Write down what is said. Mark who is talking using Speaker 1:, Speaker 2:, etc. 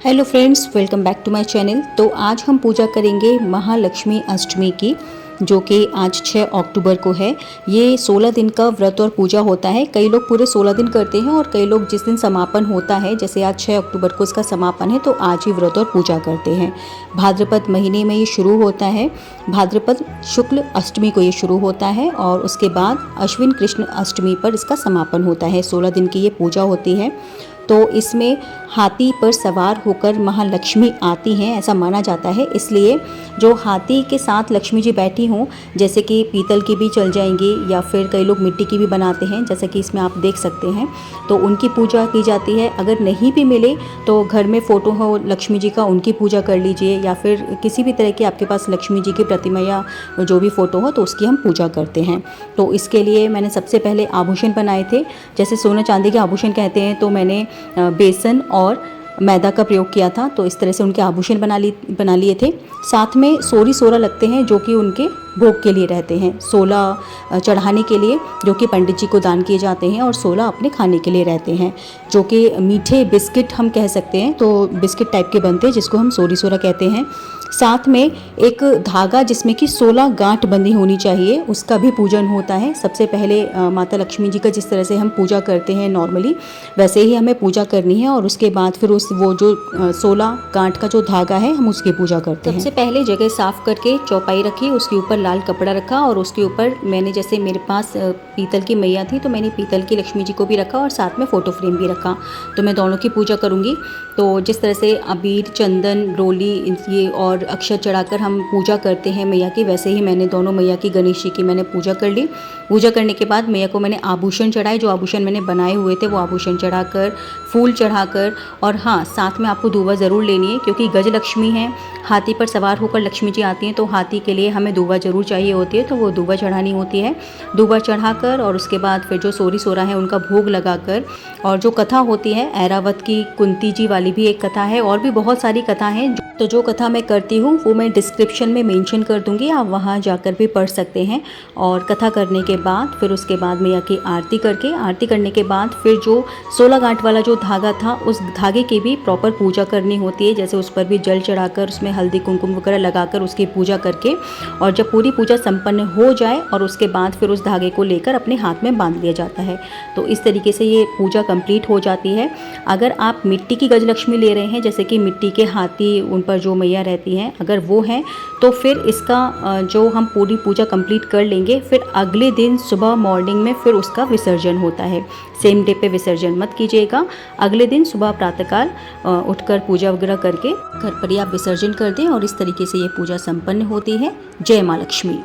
Speaker 1: Hello friends, welcome back to my channel. तो आज हम पूजा करेंगे महालक्ष्मी अष्टमी की, जो कि आज 6 अक्टूबर को है। ये 16 दिन का व्रत और पूजा होता है। कई लोग पूरे 16 दिन करते हैं और कई लोग जिस दिन समापन होता है, जैसे आज 6 अक्टूबर को इसका समापन है, तो आज ही व्रत और पूजा करते हैं। भाद्रपद महीने में ये शुरू होता है। भाद्रपद शुक्ल अष्टमी को ये शुरू होता है और उसके बाद अश्विन कृष्ण अष्टमी पर इसका समापन होता है। 16 दिन की ये पूजा होती है। तो इसमें हाथी पर सवार होकर महालक्ष्मी आती हैं, ऐसा माना जाता है। इसलिए जो हाथी के साथ लक्ष्मी जी बैठी हों, जैसे कि पीतल की भी चल जाएंगी या फिर कई लोग मिट्टी की भी बनाते हैं, जैसे कि इसमें आप देख सकते हैं, तो उनकी पूजा की जाती है। अगर नहीं भी मिले तो घर में फ़ोटो हो लक्ष्मी जी का, उनकी पूजा कर लीजिए, या फिर किसी भी तरह की आपके पास लक्ष्मी जी की प्रतिमा या जो भी फ़ोटो हो तो उसकी हम पूजा करते हैं। तो इसके लिए मैंने सबसे पहले आभूषण बनाए थे। जैसे सोना चांदी के आभूषण कहते हैं, तो मैंने बेसन और मैदा का प्रयोग किया था। तो इस तरह से उनके आभूषण बना लिए थे। साथ में सोरी सोरा लगते हैं, जो कि उनके भोग के लिए रहते हैं। 16 चढ़ाने के लिए, जो कि पंडित जी को दान किए जाते हैं, और 16 अपने खाने के लिए रहते हैं, जो कि मीठे बिस्किट हम कह सकते हैं। तो बिस्किट टाइप के बनते हैं, जिसको हम सोरी सोरा कहते हैं। साथ में एक धागा जिसमें कि 16 गांठ बंधी होनी चाहिए, उसका भी पूजन होता है। सबसे पहले माता लक्ष्मी जी का जिस तरह से हम पूजा करते हैं नॉर्मली, वैसे ही हमें पूजा करनी है। और उसके बाद फिर वो जो 16 गांठ का जो धागा है, हम उसकी पूजा करते हैं। सबसे पहले जगह साफ करके चौपाई रखी, उसके ऊपर लाल कपड़ा रखा, और उसके ऊपर मैंने, जैसे मेरे पास पीतल की मैया थी, तो मैंने पीतल की लक्ष्मी जी को भी रखा और साथ में फ़ोटो फ्रेम भी रखा। तो मैं दोनों की पूजा करूँगी। तो जिस तरह से अबीर, चंदन, रोली ये और अक्षत चढ़ाकर हम पूजा करते हैं मैया की, वैसे ही मैंने दोनों मैया की, गणेश जी की मैंने पूजा कर ली। पूजा करने के बाद मैया को मैंने आभूषण चढ़ाए। जो आभूषण मैंने बनाए हुए थे वो आभूषण चढ़ाकर, फूल चढ़ाकर, और हाँ, साथ में आपको दूबा ज़रूर लेनी है, क्योंकि गज लक्ष्मी है, हाथी पर सवार होकर लक्ष्मी जी आती हैं, तो हाथी के लिए हमें दूबा ज़रूर चाहिए होती है। तो वो दूबा चढ़ानी होती है। दूबा चढ़ाकर और उसके बाद फिर जो सोरी सोरा है उनका भोग लगाकर, और जो कथा होती है ऐरावत की, कुंती जी वाली भी एक कथा है, और भी बहुत सारी कथा हैं। तो जो कथा मैं करती हूँ वो मैं डिस्क्रिप्शन में मेंशन कर दूँगी, आप वहाँ जाकर भी पढ़ सकते हैं। और कथा करने के बाद फिर उसके बाद मैया की आरती करके, आरती करने के बाद फिर जो 16 गांठ वाला जो धागा था, उस धागे की भी प्रॉपर पूजा करनी होती है। जैसे उस पर भी जल चढ़ाकर, उसमें हल्दी कुमकुम वगैरह लगाकर उसकी पूजा करके, और जब पूरी पूजा संपन्न हो जाए और उसके बाद फिर उस धागे को लेकर अपने हाथ में बांध लिया जाता है। तो इस तरीके से ये पूजा कंप्लीट हो जाती है। अगर आप मिट्टी की गजलक्ष्मी ले रहे हैं, जैसे कि मिट्टी के हाथी, उन पर जो मैया रहती हैं, अगर वो हैं, तो फिर इसका जो हम पूरी पूजा कंप्लीट कर लेंगे, फिर अगले दिन सुबह मॉर्निंग में फिर उसका विसर्जन होता है। सेम डे पे विसर्जन मत कीजिएगा, अगले दिन सुबह प्रातःकाल उठकर पूजा वगैरह करके घर पर ही आप विसर्जन कर दें, और इस तरीके से ये पूजा संपन्न होती है। जय माँ लक्ष्मी।